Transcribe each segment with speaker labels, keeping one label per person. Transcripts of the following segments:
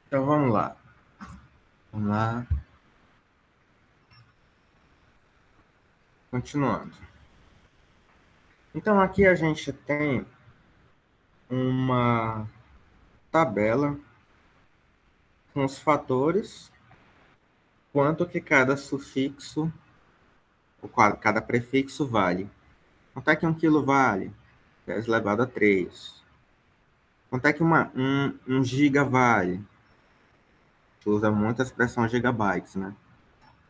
Speaker 1: Então, vamos lá. Vamos lá. Continuando. Então, aqui a gente tem uma tabela com os fatores, quanto que cada sufixo, ou cada prefixo vale. Quanto é que 1 quilo vale? 10 elevado a 3. Quanto é que um giga vale? A gente usa muito a expressão gigabytes, né?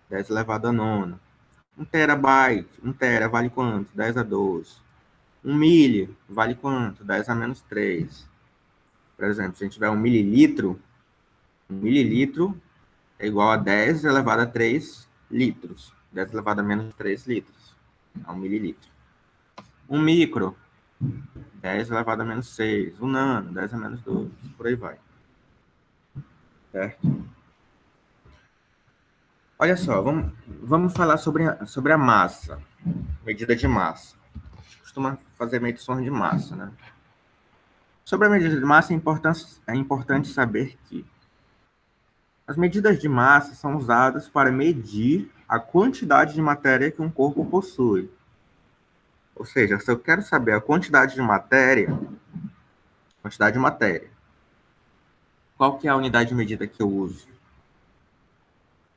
Speaker 1: 10 elevado a 9. 1 terabyte, 1 tera vale quanto? 10 a 12. 1 milli vale quanto? 10 a menos 3. Por exemplo, se a gente tiver 1 mililitro, 1 mililitro é igual a 10 elevado a 3 litros. 10 elevado a menos 3 litros. É 1 mililitro. 1 micro, 10 elevado a menos 6. 1 nano, 10 a menos 12. Por aí vai. Certo? Olha só, vamos falar sobre a massa. Medida de massa. A gente costuma fazer medições de massa, né? Sobre a medida de massa, é importante saber que as medidas de massa são usadas para medir a quantidade de matéria que um corpo possui. Ou seja, se eu quero saber a quantidade de matéria, qual que é a unidade de medida que eu uso?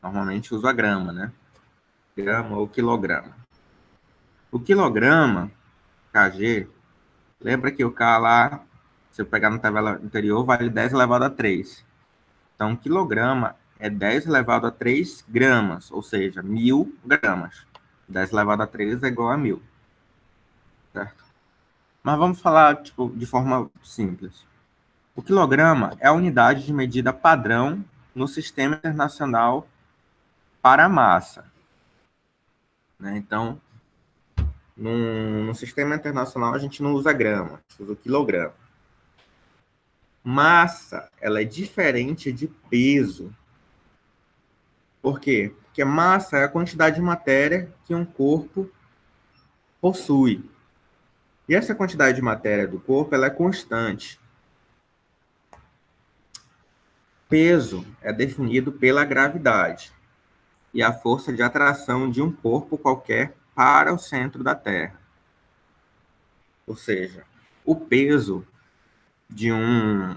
Speaker 1: Normalmente uso a grama, né? Grama ou quilograma. O quilograma, kg, lembra que o K lá, se eu pegar na tabela anterior, vale 10 elevado a 3. Então, um quilograma é 10 elevado a 3 gramas, ou seja, 1.000 gramas. 10 elevado a 3 é igual a 1.000. Certo? Mas vamos falar de forma simples. O quilograma é a unidade de medida padrão no Sistema Internacional para a massa. Né? Então, no Sistema Internacional, a gente não usa grama, a gente usa o quilograma. Massa, ela é diferente de peso. Por quê? Porque massa é a quantidade de matéria que um corpo possui. E essa quantidade de matéria do corpo, ela é constante. Peso é definido pela gravidade e a força de atração de um corpo qualquer para o centro da Terra. Ou seja, o peso de um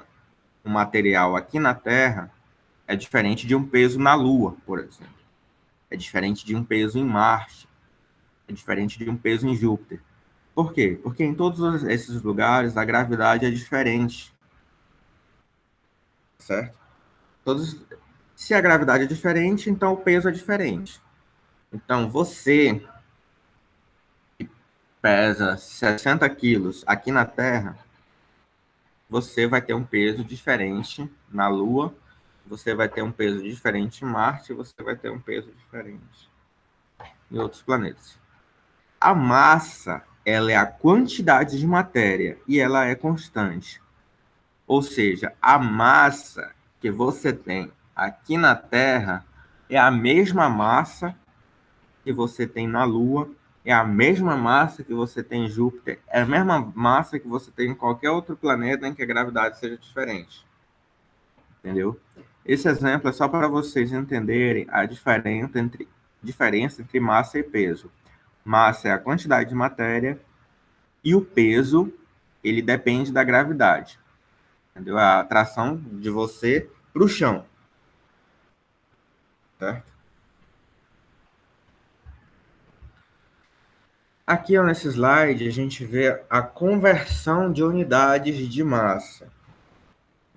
Speaker 1: material aqui na Terra é diferente de um peso na Lua, por exemplo. É diferente de um peso em Marte. É diferente de um peso em Júpiter. Por quê? Porque em todos esses lugares a gravidade é diferente. Certo? Se a gravidade é diferente, então o peso é diferente. Então, você que pesa 60 quilos aqui na Terra, você vai ter um peso diferente na Lua, você vai ter um peso diferente em Marte, você vai ter um peso diferente em outros planetas. A massa, ela é a quantidade de matéria e ela é constante. Ou seja, a massa que você tem aqui na Terra é a mesma massa que você tem na Lua, é a mesma massa que você tem em Júpiter, é a mesma massa que você tem em qualquer outro planeta em que a gravidade seja diferente. Entendeu? Esse exemplo é só para vocês entenderem a diferença entre massa e peso. Massa é a quantidade de matéria e o peso, ele depende da gravidade. Entendeu? A atração de você para o chão. Certo? Aqui ó, nesse slide a gente vê a conversão de unidades de massa.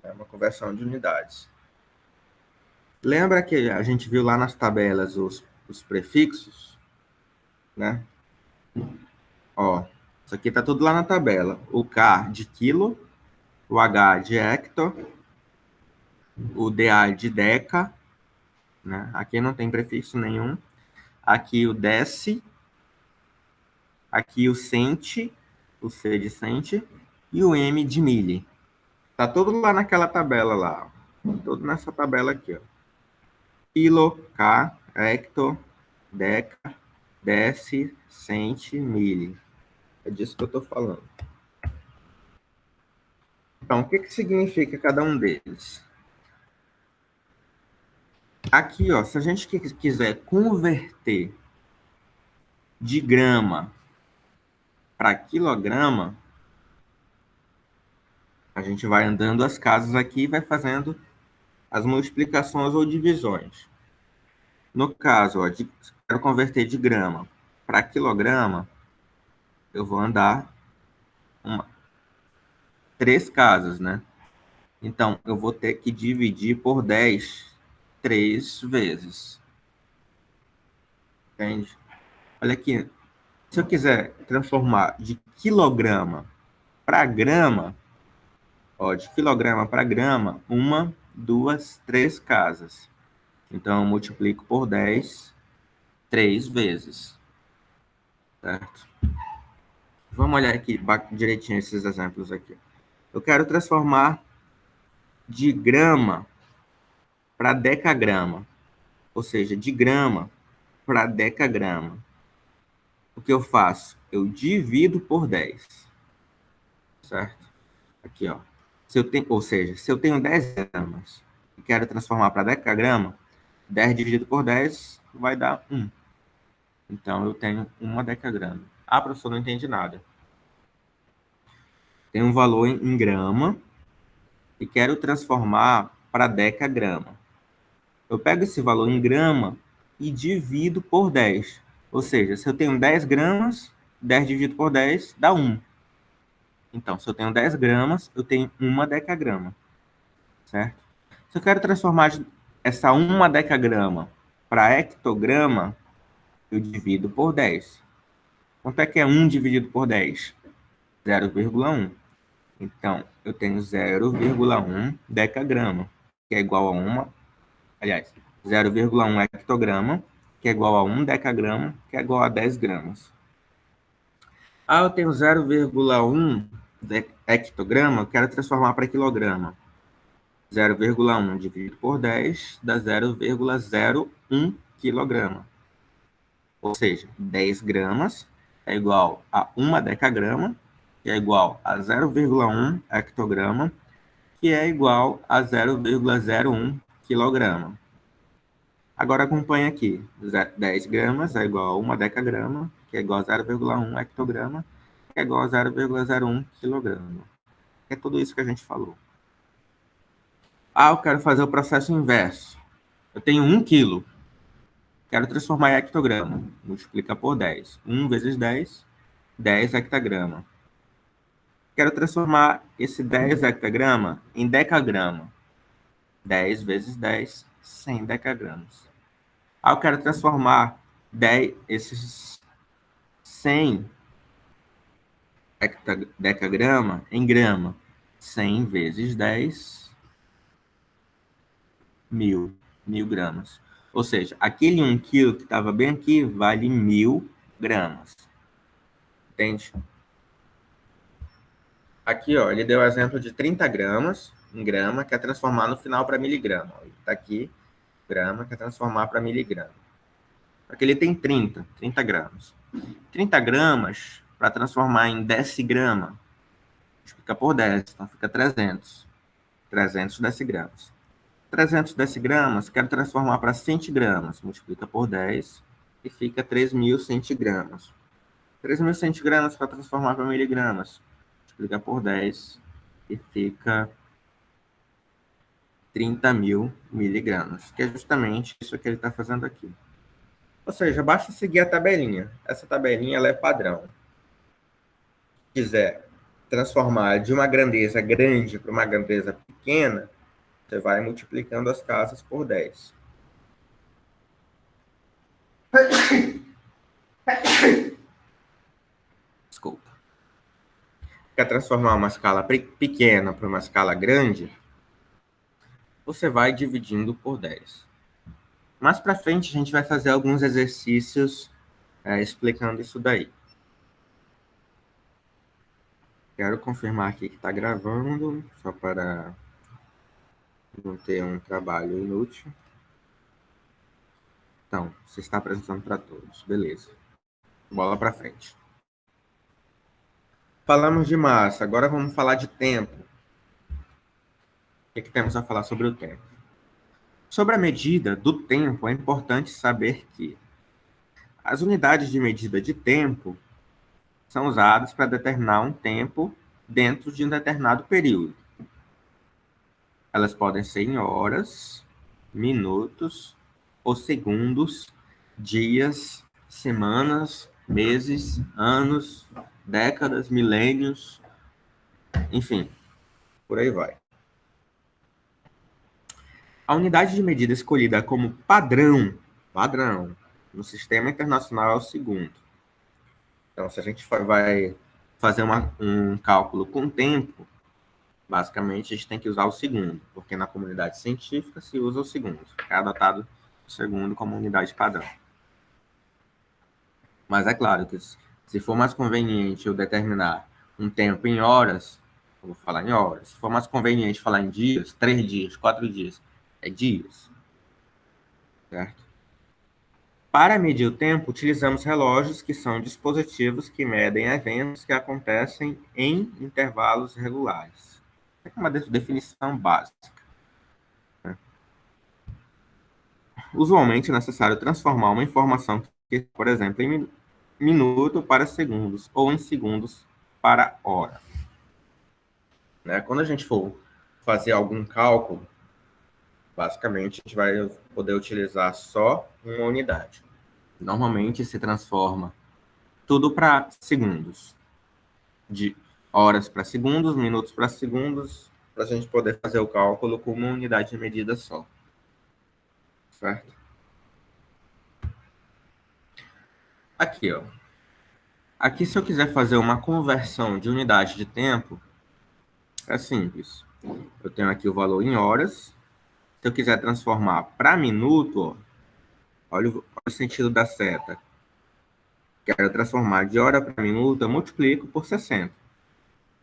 Speaker 1: É uma conversão de unidades. Lembra que a gente viu lá nas tabelas os prefixos? Né? Ó, isso aqui está tudo lá na tabela. O K de quilo, o H de hecto, o DA de deca, né? Aqui não tem prefixo nenhum. Aqui o deci, aqui o centi, o C de centi, e o M de milli. Tá tudo lá naquela tabela lá. Tudo nessa tabela aqui, ó. Quilo, K, hecto, deca, decimilli. É disso que eu estou falando. Então, o que significa cada um deles? Aqui, ó, se a gente quiser converter de grama para quilograma, a gente vai andando as casas aqui e vai fazendo as multiplicações ou divisões. No caso, ó, quero converter de grama para quilograma, eu vou andar 3 casas, né? Então, eu vou ter que dividir por 10 3 vezes. Entende? Olha aqui. Se eu quiser transformar de quilograma para grama, ó, de quilograma para grama, 1, 2, 3 casas. Então, eu multiplico por 10 3 vezes. Certo? Vamos olhar aqui direitinho esses exemplos aqui. Eu quero transformar de grama para decagrama. Ou seja, de grama para decagrama. O que eu faço? Eu divido por 10. Certo? Aqui, ó. Ou seja, se eu tenho 10 gramas e quero transformar para decagrama, 10 dividido por 10 vai dar 1. Então, eu tenho 1 decagrama. Ah, professor, não entendi nada. Tem um valor em grama e quero transformar para decagrama. Eu pego esse valor em grama e divido por 10. Ou seja, se eu tenho 10 gramas, 10 dividido por 10 dá 1. Então, se eu tenho 10 gramas, eu tenho 1 decagrama. Certo? Se eu quero transformar essa 1 decagrama para hectograma, eu divido por 10. Quanto é que é 1 dividido por 10? 0,1. Então, eu tenho 0,1 decagrama, que é igual a 1, aliás, 0,1 hectograma, que é igual a 1 decagrama, que é igual a 10 gramas. Ah, eu tenho 0,1 hectograma, eu quero transformar para quilograma. 0,1 dividido por 10 dá 0,01 quilograma. Ou seja, 10 gramas é igual a 1 decagrama, que é igual a 0,1 hectograma, que é igual a 0,01 quilograma. Agora acompanha aqui. 10 gramas é igual a 1 decagrama, que é igual a 0,1 hectograma, que é igual a 0,01 quilograma. É tudo isso que a gente falou. Ah, eu quero fazer o processo inverso. Eu tenho 1 quilo. Quero transformar em hectograma. Multiplica por 10. 1 vezes 10, 10 hectograma. Quero transformar esse 10 hectograma em decagrama. 10 vezes 10, 100 decagramas. Ah, eu quero transformar esses 100 decagrama em grama. 100 vezes 10, 1000. 1000 gramas. Ou seja, aquele 1 quilo que estava bem aqui vale 1000 gramas. Entende? Aqui, ó, ele deu o exemplo de 30 gramas em grama, que é transformar no final para miligrama. Está aqui, grama, que é transformar para miligrama. Aqui ele tem 30 gramas. 30 gramas, para transformar em decigrama, multiplica por 10, então fica 300. 300 decigramas. 300 decigramas, quero transformar para centigramas, multiplica por 10 e fica 3.000 centigramas. 3.000 centigramas para transformar para miligramas, multiplica por 10 e fica 30.000 miligramas, que é justamente isso que ele está fazendo aqui. Ou seja, basta seguir a tabelinha. Essa tabelinha ela é padrão. Se quiser transformar de uma grandeza grande para uma grandeza pequena, você vai multiplicando as casas por 10. Desculpa. Quer transformar uma escala pequena para uma escala grande, você vai dividindo por 10. Mais para frente, a gente vai fazer alguns exercícios explicando isso daí. Quero confirmar aqui que está gravando, só para não ter um trabalho inútil. Então, você está apresentando para todos. Beleza. Bola para frente. Falamos de massa, agora vamos falar de tempo. O que temos a falar sobre o tempo? Sobre a medida do tempo, é importante saber que as unidades de medida de tempo são usadas para determinar um tempo dentro de um determinado período. Elas podem ser em horas, minutos ou segundos, dias, semanas, meses, anos, décadas, milênios, enfim, por aí vai. A unidade de medida escolhida como padrão no sistema internacional é o segundo. Então, se a gente vai fazer um cálculo com tempo, basicamente a gente tem que usar o segundo, porque na comunidade científica se usa o segundo. É adotado o segundo como unidade padrão. Mas é claro que se for mais conveniente eu determinar um tempo em horas, eu vou falar em horas. Se for mais conveniente falar em dias, 3 dias, 4 dias, é dias. Certo? Para medir o tempo, utilizamos relógios, que são dispositivos que medem eventos que acontecem em intervalos regulares. É uma definição básica. Né? Usualmente é necessário transformar uma informação que, por exemplo, em minuto para segundos ou em segundos para hora. Né? Quando a gente for fazer algum cálculo, basicamente a gente vai poder utilizar só uma unidade. Normalmente se transforma tudo para segundos. De horas para segundos, minutos para segundos, para a gente poder fazer o cálculo com uma unidade de medida só. Certo? Aqui, ó. Aqui, se eu quiser fazer uma conversão de unidade de tempo, é simples. Eu tenho aqui o valor em horas. Se eu quiser transformar para minuto, ó, olha o sentido da seta. Quero transformar de hora para minuto, eu multiplico por 60.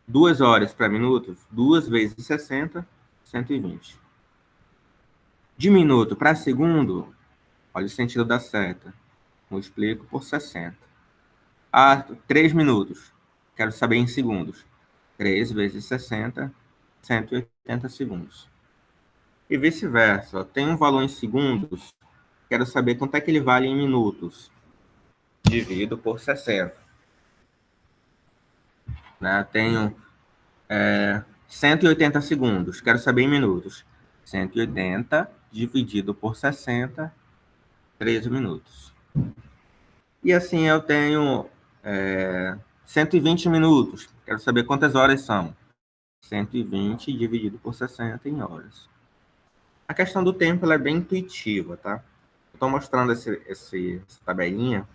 Speaker 1: 2 horas para minuto, 2 vezes 60, 120. De minuto para segundo, olha o sentido da seta. Multiplico por 60. 3 minutos. Quero saber em segundos. 3 vezes 60, 180 segundos. E vice-versa. Tem um valor em segundos. Quero saber quanto é que ele vale em minutos. Divido por 60. Né? Tenho 180 segundos. Quero saber em minutos. 180 dividido por 60, 13 minutos. E assim eu tenho 120 minutos. Quero saber quantas horas são. 120 dividido por 60 em horas. A questão do tempo ela é bem intuitiva, tá? Estou mostrando essa tabelinha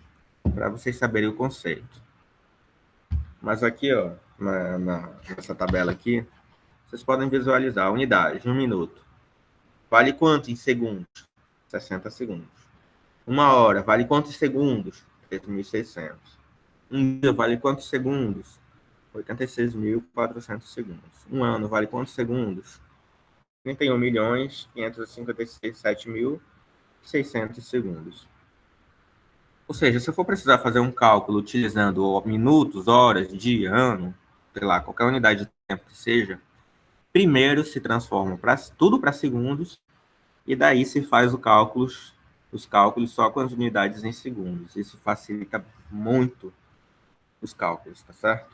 Speaker 1: para vocês saberem o conceito. Mas aqui, ó, nessa tabela aqui, vocês podem visualizar a unidade, 1 minuto. Vale quanto em segundos? 60 segundos. 1 hora, vale quantos segundos? 3.600. Um dia vale quantos segundos? 86.400 segundos. Um ano vale quantos segundos? 31.557.600 segundos. Ou seja, se eu for precisar fazer um cálculo utilizando minutos, horas, dia, ano, sei lá, qualquer unidade de tempo que seja, primeiro se transforma tudo para segundos e daí se faz os cálculos só com as unidades em segundos. Isso facilita muito os cálculos, tá certo?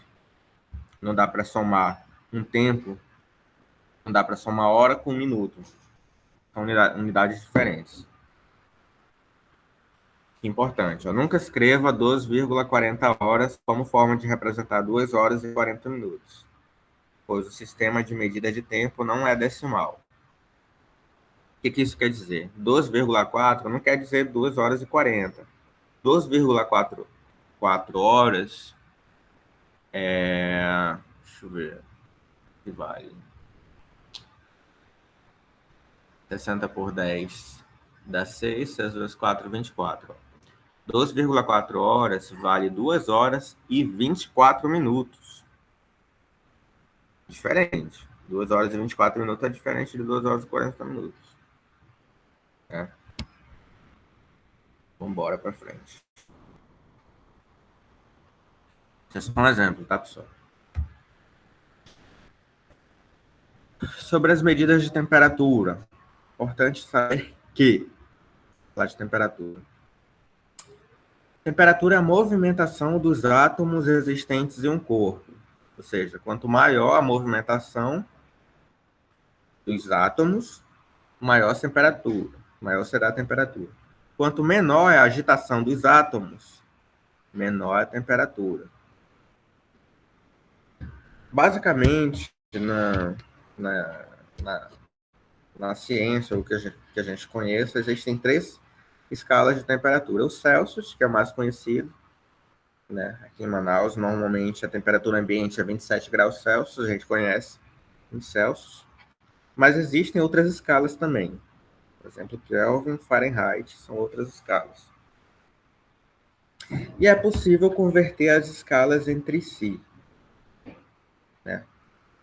Speaker 1: Não dá para somar um tempo, não dá para somar hora com minuto. São unidades diferentes. Importante, ó, nunca escreva 2,40 horas como forma de representar 2 horas e 40 minutos, pois o sistema de medida de tempo não é decimal. O que isso quer dizer? 2,4 não quer dizer 2 horas e 40. 2,4 horas deixa eu ver, que vale 60 por 10 dá 6, 6 vezes 4, 24. 2,4 horas vale 2 horas e 24 minutos. Diferente. 2 horas e 24 minutos é diferente de 2 horas e 40 minutos. Vamos embora para frente. Isso é só um exemplo, tá, pessoal? Sobre as medidas de temperatura. Importante saber que, lá de temperatura. Temperatura é a movimentação dos átomos existentes em um corpo. Ou seja, quanto maior a movimentação dos átomos, maior a temperatura, maior será a temperatura. Quanto menor é a agitação dos átomos, menor a temperatura. Basicamente, na, na, na ciência, o que a gente conhece, existem três escalas de temperatura. O Celsius, que é o mais conhecido, né? Aqui em Manaus, normalmente a temperatura ambiente é 27 graus Celsius, a gente conhece em Celsius. Mas existem outras escalas também. Por exemplo, Kelvin, Fahrenheit, são outras escalas. E é possível converter as escalas entre si, né?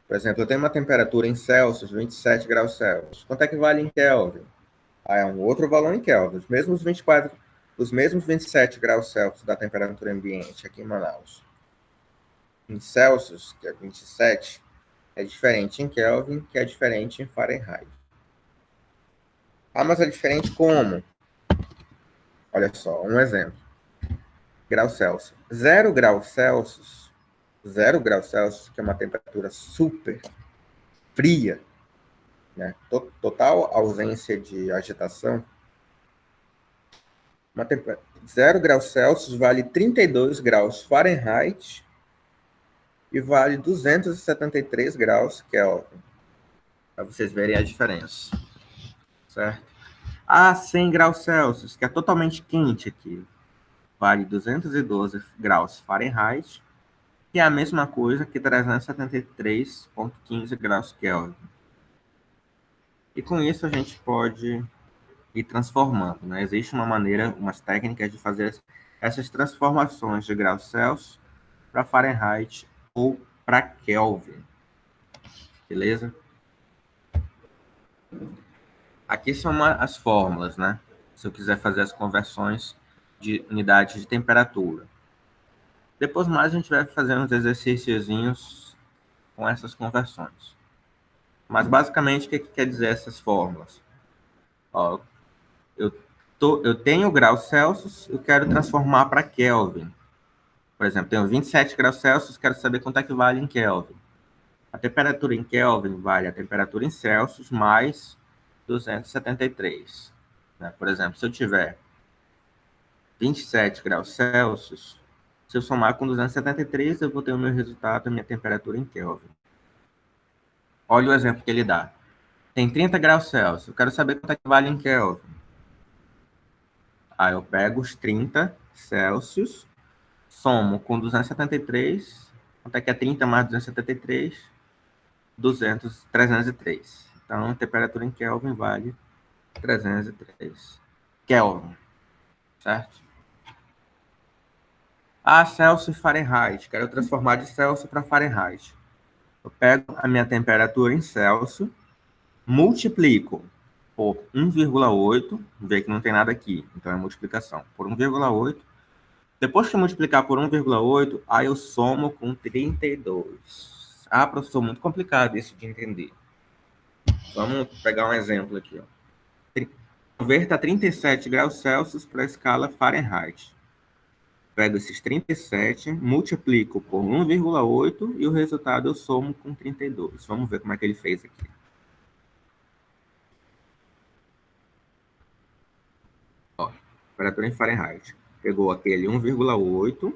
Speaker 1: Por exemplo, eu tenho uma temperatura em Celsius, 27 graus Celsius. Quanto é que vale em Kelvin? Ah, é um outro valor em Kelvin. Os mesmos 27 graus Celsius da temperatura ambiente aqui em Manaus. Em Celsius, que é 27, é diferente em Kelvin, que é diferente em Fahrenheit. Ah, mas é diferente como? Olha só, um exemplo. Grau Celsius. 0 graus Celsius, 0 graus Celsius, que é uma temperatura super fria, né? Total ausência de agitação. 0 graus Celsius vale 32 graus Fahrenheit e vale 273 graus Kelvin. Para vocês verem a diferença, certo? A 100 graus Celsius, que é totalmente quente aqui, vale 212 graus Fahrenheit, que é a mesma coisa que 373,15 graus Kelvin. E com isso a gente pode ir transformando, né? Existe uma maneira, umas técnicas de fazer essas transformações de graus Celsius para Fahrenheit ou para Kelvin, beleza? Aqui são as fórmulas, né? Se eu quiser fazer as conversões de unidade de temperatura. Depois mais a gente vai fazer uns exercíciozinhos com essas conversões. Mas basicamente o que quer dizer essas fórmulas? Ó, eu tenho graus Celsius, eu quero transformar para Kelvin. Por exemplo, tenho 27 graus Celsius, quero saber quanto é que vale em Kelvin. A temperatura em Kelvin vale a temperatura em Celsius mais 273. Né? Por exemplo, se eu tiver 27 graus Celsius, se eu somar com 273, eu vou ter o meu resultado, a minha temperatura em Kelvin. Olha o exemplo que ele dá. Tem 30 graus Celsius, eu quero saber quanto é que vale em Kelvin. Aí eu pego os 30 Celsius, somo com 273, quanto é que é 30 mais 273? 303. Então, a temperatura em Kelvin vale 303 Kelvin, certo? Ah, Celsius e Fahrenheit. Quero transformar de Celsius para Fahrenheit. Eu pego a minha temperatura em Celsius, multiplico por 1,8, vê que não tem nada aqui, então é multiplicação, por 1,8. Depois que eu multiplicar por 1,8, aí eu somo com 32. Ah, professor, muito complicado isso de entender. Vamos pegar um exemplo aqui. Ó. Converta 37 graus Celsius para a escala Fahrenheit. Pego esses 37, multiplico por 1,8 e o resultado eu somo com 32. Vamos ver como é que ele fez aqui. Ó, temperatura em Fahrenheit. Pegou aquele 1,8,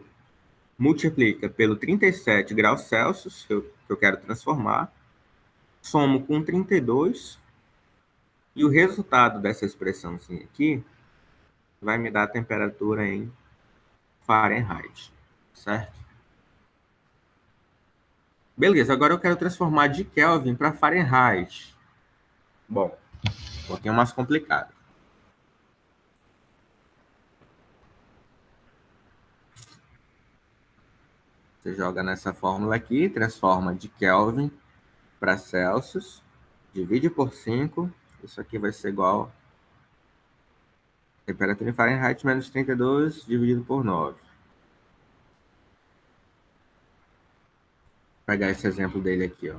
Speaker 1: multiplica pelo 37 graus Celsius, que eu quero transformar, somo com 32, e o resultado dessa expressãozinha aqui vai me dar a temperatura em Fahrenheit, certo? Beleza, agora eu quero transformar de Kelvin para Fahrenheit. Bom, um pouquinho mais complicado. Você joga nessa fórmula aqui, transforma de Kelvin para Celsius, divide por 5, isso aqui vai ser igual a temperatura em Fahrenheit menos 32 dividido por 9. pegar esse exemplo dele aqui, ó.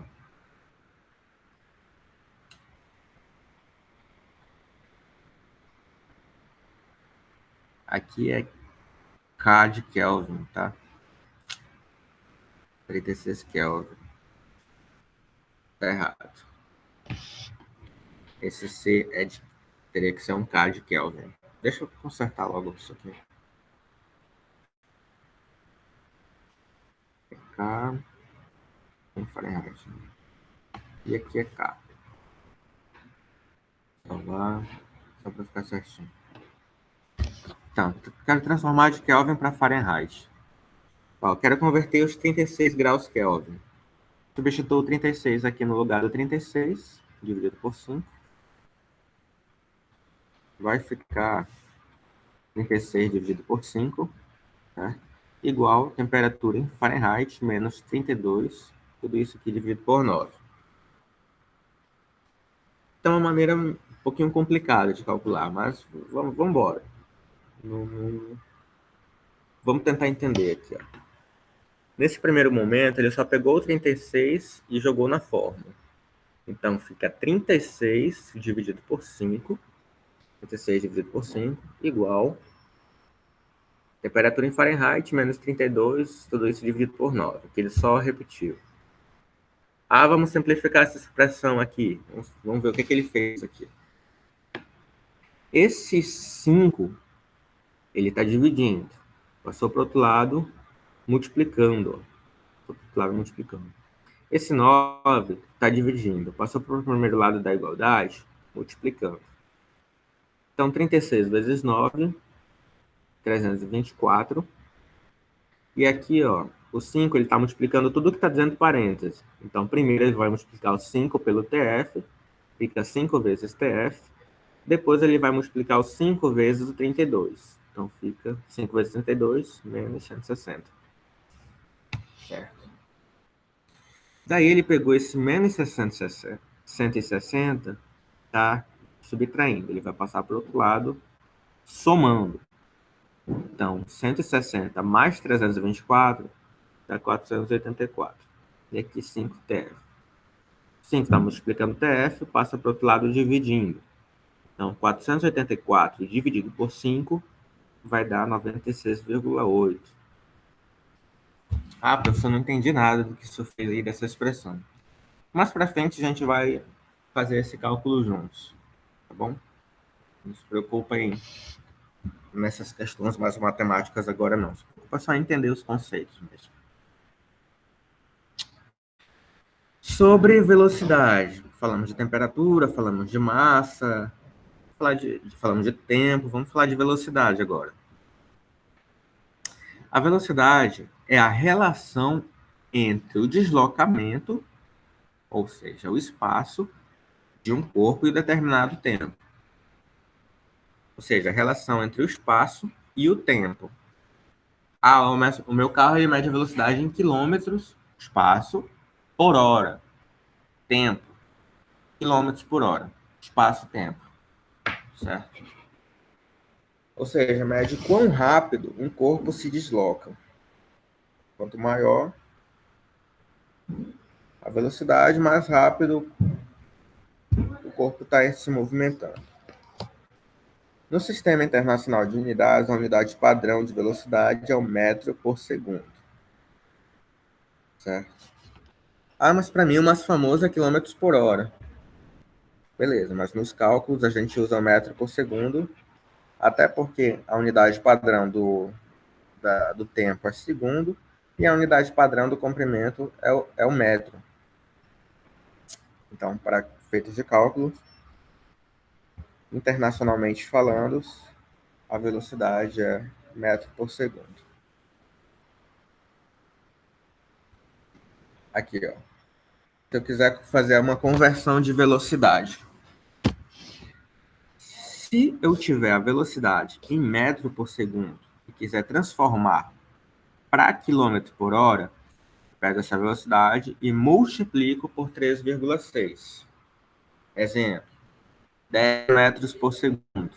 Speaker 1: Aqui é K de Kelvin, tá? 36 Kelvin. Tá errado. Esse C teria que ser um K de Kelvin. Deixa eu consertar logo isso aqui. K em Fahrenheit. E aqui é K. Salvar, só para ficar certinho. Então, quero transformar de Kelvin para Fahrenheit. Ó, quero converter os 36 graus Kelvin. Substituo 36 aqui no lugar do 36, dividido por 5. Vai ficar 36 dividido por 5, né? Igual temperatura em Fahrenheit menos 32, tudo isso aqui dividido por 9. Então, é uma maneira um pouquinho complicada de calcular, mas vamos embora. Vamos tentar entender aqui. Ó. Nesse primeiro momento, ele só pegou o 36 e jogou na fórmula. Então, fica 36 dividido por 5. 36 dividido por 5 igual temperatura em Fahrenheit menos 32, tudo isso dividido por 9, que ele só repetiu. Ah, vamos simplificar essa expressão aqui. Vamos ver o que ele fez aqui. Esse 5, ele está dividindo. Passou para o outro lado, multiplicando. Esse 9 está dividindo. Passou para o primeiro lado da igualdade, multiplicando. Então, 36 vezes 9, 324. E aqui, ó, o 5 ele está multiplicando tudo que está dentro de parênteses. Então, primeiro ele vai multiplicar o 5 pelo TF, fica 5 vezes TF. Depois ele vai multiplicar o 5 vezes o 32. Então, fica 5 vezes 32 menos 160. Certo. Daí ele pegou esse menos 160, tá subtraindo. Ele vai passar para o outro lado, somando. Então, 160 mais 324 dá 484. E aqui 5 TF. 5 está multiplicando TF, passa para o outro lado dividindo. Então, 484 dividido por 5 vai dar 96,8. Ah, professor, não entendi nada do que isso fez aí dessa expressão. Mais para frente a gente vai fazer esse cálculo juntos, tá bom? Não se preocupa nessas questões mais matemáticas agora não. Se preocupa só em entender os conceitos mesmo. Sobre velocidade, falamos de temperatura, falamos de massa, falamos de tempo, vamos falar de velocidade agora. A velocidade é a relação entre o deslocamento, ou seja, o espaço, de um corpo em um determinado tempo. Ou seja, a relação entre o espaço e o tempo. Ah, o meu carro ele mede a velocidade em quilômetros, espaço, por hora. Tempo, quilômetros por hora. Espaço, tempo. Certo? Ou seja, mede quão rápido um corpo se desloca. Quanto maior a velocidade, mais rápido o corpo está se movimentando. No Sistema Internacional de Unidades, a unidade padrão de velocidade é o metro por segundo. Certo? Ah, mas para mim o mais famoso é quilômetros por hora. Beleza, mas nos cálculos a gente usa o metro por segundo, até porque a unidade padrão do tempo é segundo e a unidade padrão do comprimento é o metro. Então, para efeitos de cálculo, internacionalmente falando, a velocidade é metro por segundo. Aqui, ó. Se eu quiser fazer uma conversão de velocidade. Se eu tiver a velocidade em metro por segundo e quiser transformar para quilômetro por hora, pego essa velocidade e multiplico por 3,6. Exemplo, 10 metros por segundo.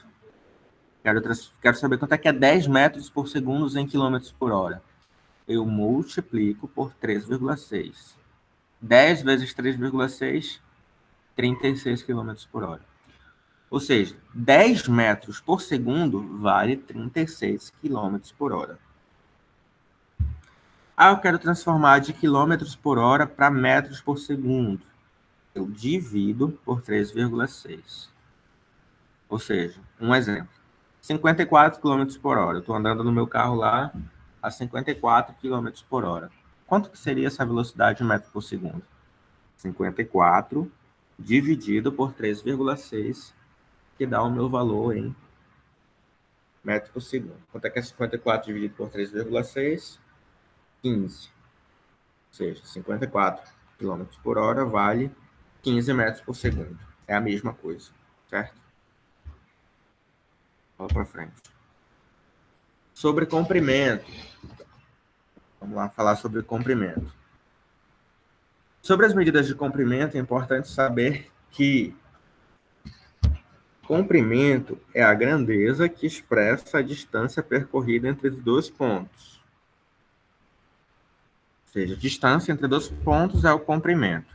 Speaker 1: Quero saber quanto é que é 10 metros por segundo em quilômetros por hora. eu multiplico por 3,6. 10 vezes 3,6, 36 km por hora. Ou seja, 10 metros por segundo vale 36 km por hora. Ah, eu quero transformar de quilômetros por hora para metros por segundo. Eu divido por 3,6. Ou seja, um exemplo. 54 km por hora. Eu estou andando no meu carro lá a 54 km por hora. Quanto que seria essa velocidade em metros por segundo? 54 dividido por 3,6, que dá o meu valor em metros por segundo. Quanto é que é 54 dividido por 3,6? 15. Ou seja, 54 km por hora vale 15 metros por segundo. É a mesma coisa, certo? Vamos para frente. Sobre comprimento. Vamos lá falar sobre comprimento. Sobre as medidas de comprimento, é importante saber que comprimento é a grandeza que expressa a distância percorrida entre os dois pontos. Ou seja, a distância entre dois pontos é o comprimento.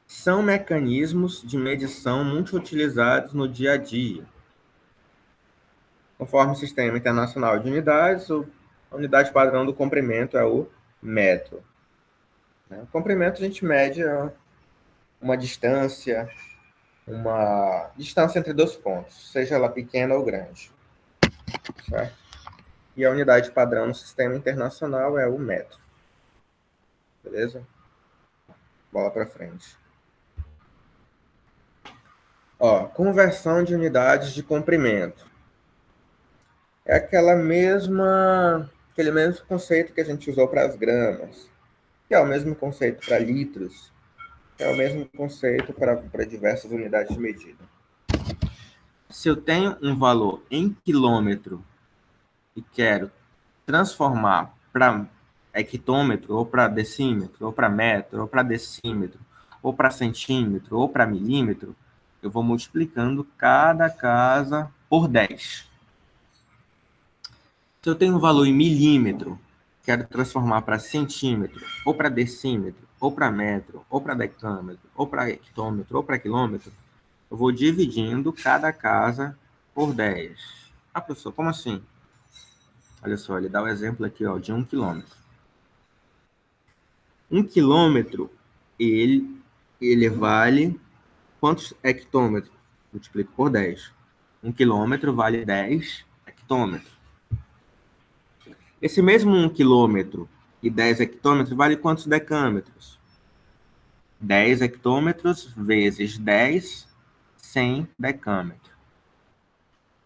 Speaker 1: São mecanismos de medição muito utilizados no dia a dia. Conforme o Sistema Internacional de Unidades, a unidade padrão do comprimento é o metro. O comprimento a gente mede uma distância entre dois pontos, seja ela pequena ou grande. Certo? E a unidade padrão no Sistema Internacional é o metro. Beleza? Bola para frente. Conversão de unidades de comprimento. É aquele mesmo conceito que a gente usou para as gramas, que é o mesmo conceito para litros, que é o mesmo conceito para diversas unidades de medida. Se eu tenho um valor em quilômetro e quero transformar para hectômetro, ou para decímetro, ou para metro, ou para decímetro, ou para centímetro, ou para milímetro, eu vou multiplicando cada casa por 10. Se eu tenho um valor em milímetro, quero transformar para centímetro, ou para decímetro, ou para metro, ou para decâmetro, ou para hectômetro, ou para quilômetro, eu vou dividindo cada casa por 10. Ah, professor, como assim? Olha só, ele dá o exemplo aqui de 1 quilômetro. 1 quilômetro, ele vale quantos hectômetros? Multiplico por 10. 1 quilômetro vale 10 hectômetros. Esse mesmo 1 quilômetro e 10 hectômetros vale quantos decâmetros? 10 hectômetros vezes 10, 100 decâmetros.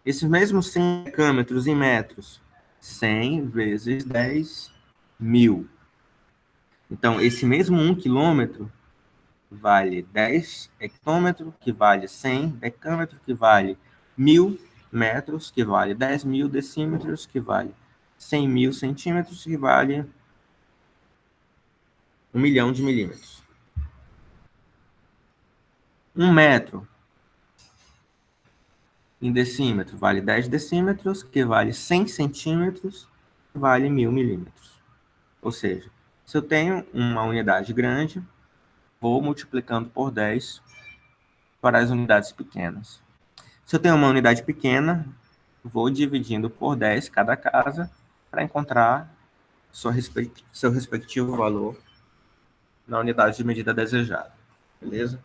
Speaker 1: Esses mesmos 100 decâmetros em metros, 100 vezes 10, 1000. Então, esse mesmo 1 quilômetro vale 10 hectômetros, que vale 100 decâmetros, que vale 1000 metros, que vale 10.000 decímetros, que vale 100.000 centímetros, que vale 1 milhão de milímetros. 1 metro em decímetro vale 10 decímetros, que vale 100 centímetros, que vale 1000 milímetros. Ou seja, se eu tenho uma unidade grande, vou multiplicando por 10 para as unidades pequenas. Se eu tenho uma unidade pequena, vou dividindo por 10 cada casa para encontrar seu respectivo valor na unidade de medida desejada. Beleza?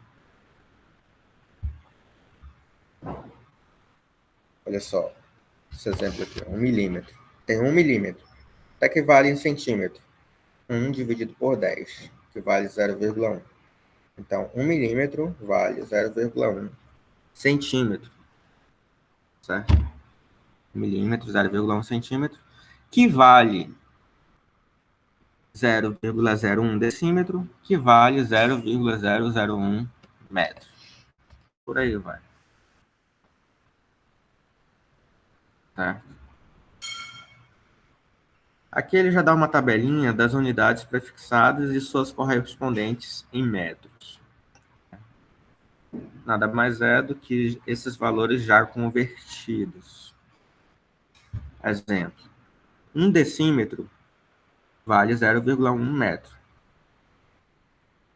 Speaker 1: Olha só, esse exemplo aqui, 1 milímetro. Tem 1 milímetro. Até que vale em centímetro. 1 dividido por 10, que vale 0,1. Então, 1 milímetro vale 0,1 centímetro. Certo? 1 milímetro, 0,1 centímetro, que vale 0,01 decímetro, que vale 0,001 metro. Por aí vai. Tá? Aqui ele já dá uma tabelinha das unidades prefixadas e suas correspondentes em metros. Nada mais é do que esses valores já convertidos. Exemplo. 1 decímetro vale 0,1 metro.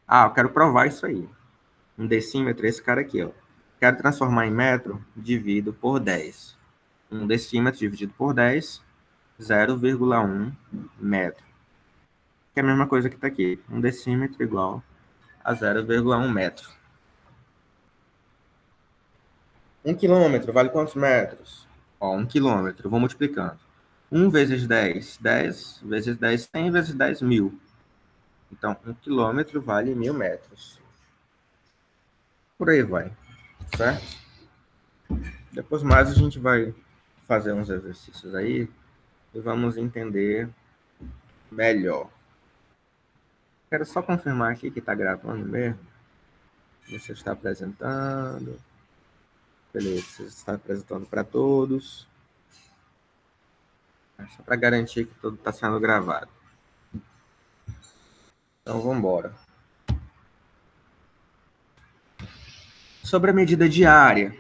Speaker 1: Ah, eu quero provar isso aí. 1 decímetro, esse cara aqui, ó. Quero transformar em metro, divido por 10. 1 decímetro dividido por 10, 0,1 metro. Que é a mesma coisa que está aqui. 1 decímetro igual a 0,1 metro. 1 quilômetro vale quantos metros? Ó, 1 quilômetro, vou multiplicando. 1 vezes 10, 10 vezes 10, 100 vezes 10, 1000. Então, 1 quilômetro vale 1000 metros. Por aí vai, certo? Depois mais a gente vai fazer uns exercícios aí e vamos entender melhor. Quero só confirmar aqui que está gravando mesmo. Você está apresentando. Beleza, você está apresentando para todos. Só para garantir que tudo está sendo gravado. Então, vamos embora. Sobre a medida diária.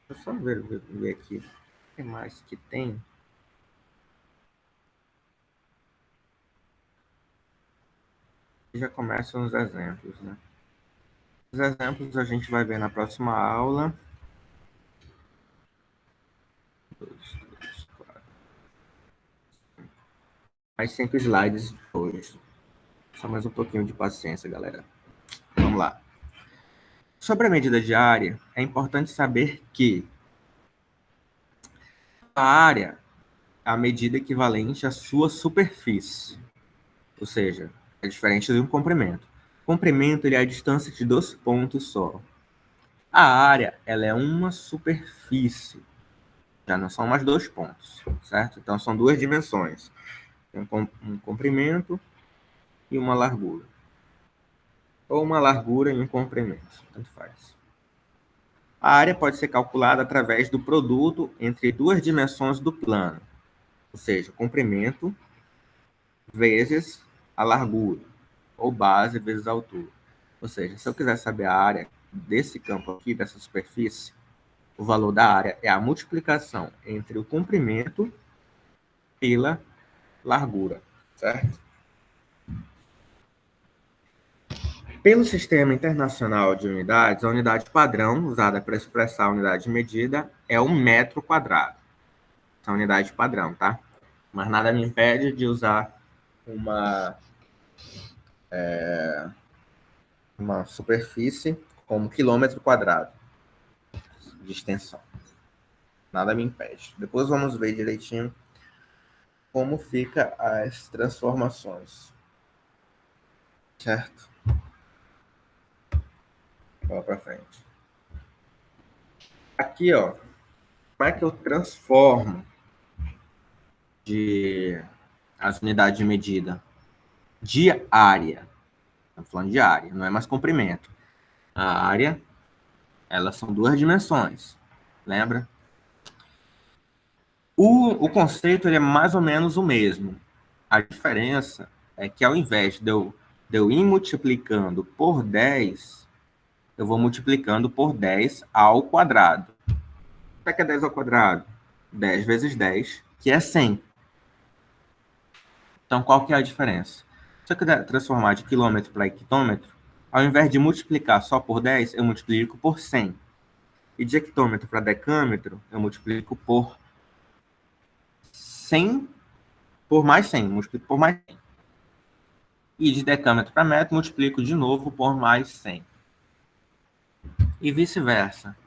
Speaker 1: Deixa eu só ver aqui. O que mais que tem? Já começam os exemplos, né? Os exemplos a gente vai ver na próxima aula. 2, 3, 4. Mais 5 slides hoje. Só mais um pouquinho de paciência, galera. Vamos lá. Sobre a medida diária, é importante saber que a área é a medida equivalente à sua superfície. Ou seja, é diferente de um comprimento. O comprimento ele é a distância de 2 pontos só. A área ela é uma superfície. Já não são mais 2 pontos, certo? Então, são 2 dimensões. Tem um comprimento e uma largura. Ou uma largura e um comprimento, tanto faz. A área pode ser calculada através do produto entre 2 dimensões do plano, ou seja, o comprimento vezes a largura, ou base vezes a altura. Ou seja, se eu quiser saber a área desse campo aqui, dessa superfície, o valor da área é a multiplicação entre o comprimento pela largura, certo? Pelo Sistema Internacional de Unidades, a unidade padrão usada para expressar a unidade de medida é o metro quadrado. Essa é a unidade padrão, tá? Mas nada me impede de usar uma superfície como quilômetro quadrado de extensão. Nada me impede. Depois vamos ver direitinho como fica as transformações. Certo? Vamos para frente. Aqui, ó, como é que eu transformo as unidades de medida? De área. Estamos falando de área, não é mais comprimento. A área, elas são 2 dimensões. Lembra? O conceito ele é mais ou menos o mesmo. A diferença é que ao invés de eu ir multiplicando por 10, eu vou multiplicando por 10 ao quadrado. O que é 10 ao quadrado? 10 vezes 10, que é 100. Então, qual que é a diferença? Se eu quiser transformar de quilômetro para hectômetro, ao invés de multiplicar só por 10, eu multiplico por 100. E de hectômetro para decâmetro, eu multiplico por 100, por mais 100, multiplico por mais 100. E de decâmetro para metro, multiplico de novo por mais 100. E vice-versa.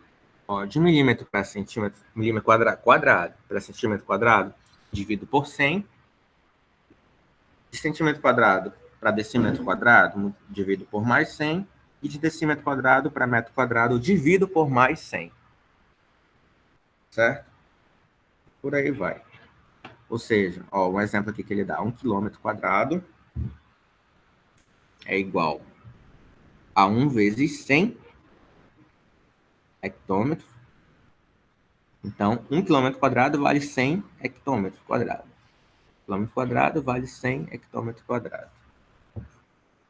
Speaker 1: De milímetro para centímetro, milímetro quadrado para centímetro quadrado, divido por 100. De centímetro quadrado para decímetro quadrado, divido por mais 100. E de decímetro quadrado para metro quadrado, divido por mais 100. Certo? Por aí vai. Ou seja, um exemplo aqui que ele dá, 1 quilômetro quadrado é igual a 1 vezes 100 hectômetros. Então, 1 quilômetro quadrado vale 100 hectômetros quadrados. Quilômetro quadrado vale 100 hectômetros quadrados.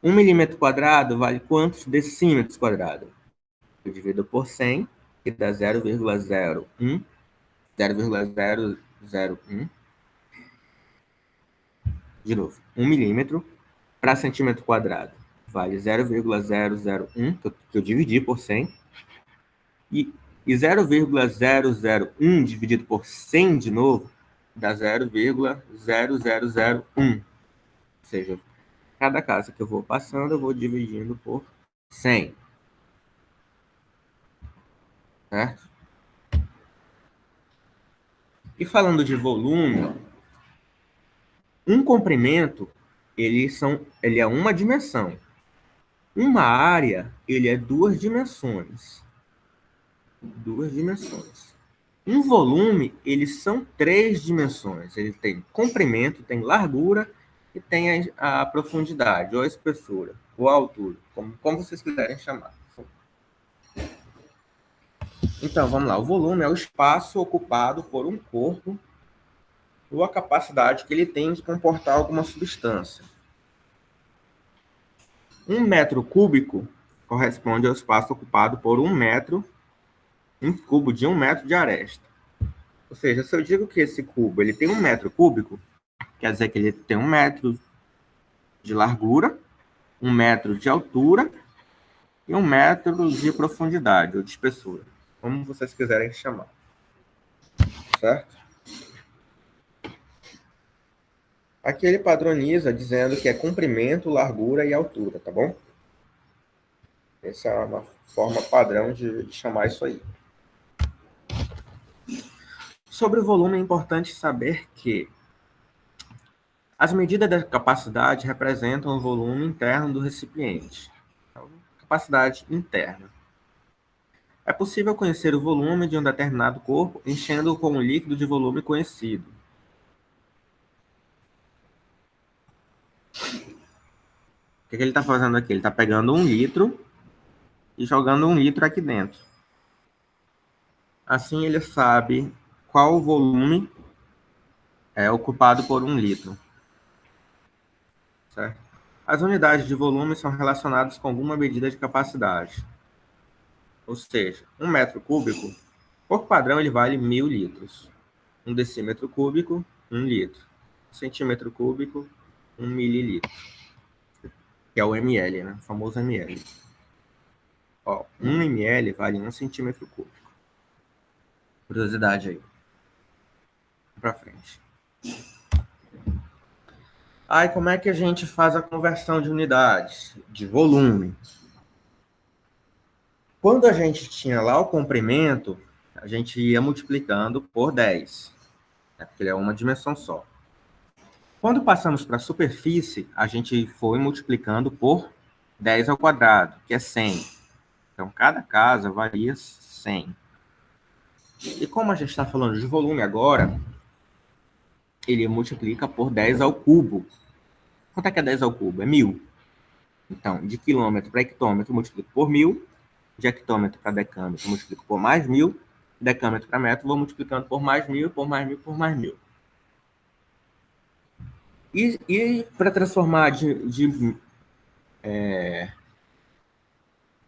Speaker 1: 1 milímetro quadrado vale quantos decímetros quadrados? Eu divido por 100, que dá 0,01 0,001, de novo, 1 milímetro para centímetro quadrado vale 0,001, que eu dividi por 100, e 0,001 dividido por 100 de novo dá 0,0001. Ou seja, cada casa que eu vou passando, eu vou dividindo por 100. Certo? E falando de volume, um comprimento, ele é uma dimensão. Uma área, ele é duas dimensões. Duas dimensões. Um volume, eles são três dimensões. Ele tem comprimento, tem largura e tem a profundidade, ou a espessura, ou a altura, como vocês quiserem chamar. Então, vamos lá. O volume é o espaço ocupado por um corpo ou a capacidade que ele tem de comportar alguma substância. 1 metro cúbico corresponde ao espaço ocupado por um cubo de 1 metro de aresta. Ou seja, se eu digo que esse cubo ele tem 1 metro cúbico, quer dizer que ele tem 1 metro de largura, 1 metro de altura e 1 metro de profundidade ou de espessura, como vocês quiserem chamar. Certo? Aqui ele padroniza dizendo que é comprimento, largura e altura, tá bom? Essa é uma forma padrão de chamar isso aí. Sobre o volume, é importante saber que as medidas da capacidade representam o volume interno do recipiente. Então, capacidade interna. É possível conhecer o volume de um determinado corpo enchendo-o com um líquido de volume conhecido. O que ele está fazendo aqui? Ele está pegando 1 litro e jogando 1 litro aqui dentro. Assim ele sabe qual o volume é ocupado por 1 litro. Certo? As unidades de volume são relacionadas com alguma medida de capacidade. Ou seja, 1 metro cúbico, por padrão, ele vale 1.000 litros. 1 decímetro cúbico, 1 litro. 1 centímetro cúbico, 1 mililitro. Que é o ml, né? O famoso ml. Ó, 1 ml vale 1 centímetro cúbico. Curiosidade aí. Pra frente. Aí, como é que a gente faz a conversão de unidades? De volume. Quando a gente tinha lá o comprimento, a gente ia multiplicando por 10. Né? Porque ele é uma dimensão só. Quando passamos para a superfície, a gente foi multiplicando por 10 ao quadrado, que é 100. Então, cada casa valia 100. E como a gente está falando de volume agora, ele multiplica por 10 ao cubo. Quanto é que é 10 ao cubo? É 1.000. Então, de quilômetro para hectômetro, multiplico por 1.000. De hectômetro para decâmetro, multiplico por mais 1.000. Decâmetro para metro, vou multiplicando por mais 1.000, por mais 1.000, por mais 1.000. E para transformar de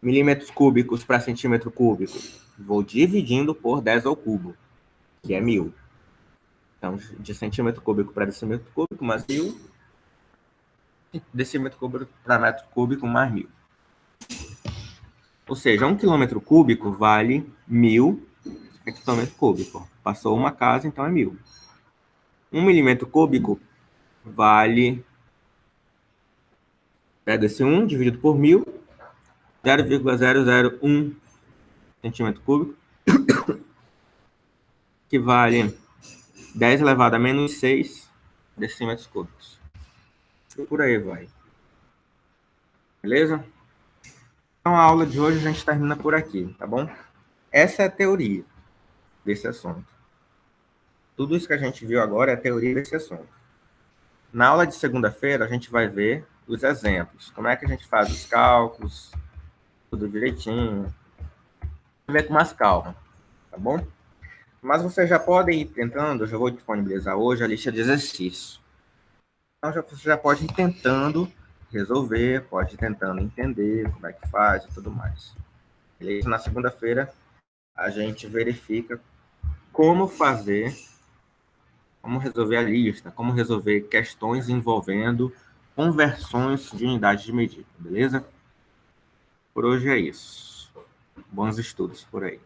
Speaker 1: milímetros cúbicos para centímetro cúbico, vou dividindo por 10 ao cubo, que é 1.000. Então, de centímetro cúbico para decímetro cúbico, mais 1.000. Decímetro cúbico para metro cúbico, mais 1.000. Ou seja, 1 quilômetro cúbico vale 1.000 hectômetro cúbico. Passou uma casa, então é 1.000. 1 milímetro cúbico vale... Pega esse 1 dividido por 1.000, 0,001 centímetro cúbico, que vale 10 elevado a menos 6 decímetros cúbicos. E por aí vai. Beleza? Então a aula de hoje a gente termina por aqui, tá bom? Essa é a teoria desse assunto. Tudo isso que a gente viu agora é a teoria desse assunto. Na aula de segunda-feira a gente vai ver os exemplos. Como é que a gente faz os cálculos, tudo direitinho. Vai ver com mais calma, tá bom? Mas vocês já podem ir tentando, eu já vou disponibilizar hoje a lista de exercícios. Então você já pode ir tentando resolver, pode ir tentando entender como é que faz e tudo mais. Beleza? Na segunda-feira a gente verifica como fazer, como resolver a lista, como resolver questões envolvendo conversões de unidades de medida, beleza? Por hoje é isso. Bons estudos por aí.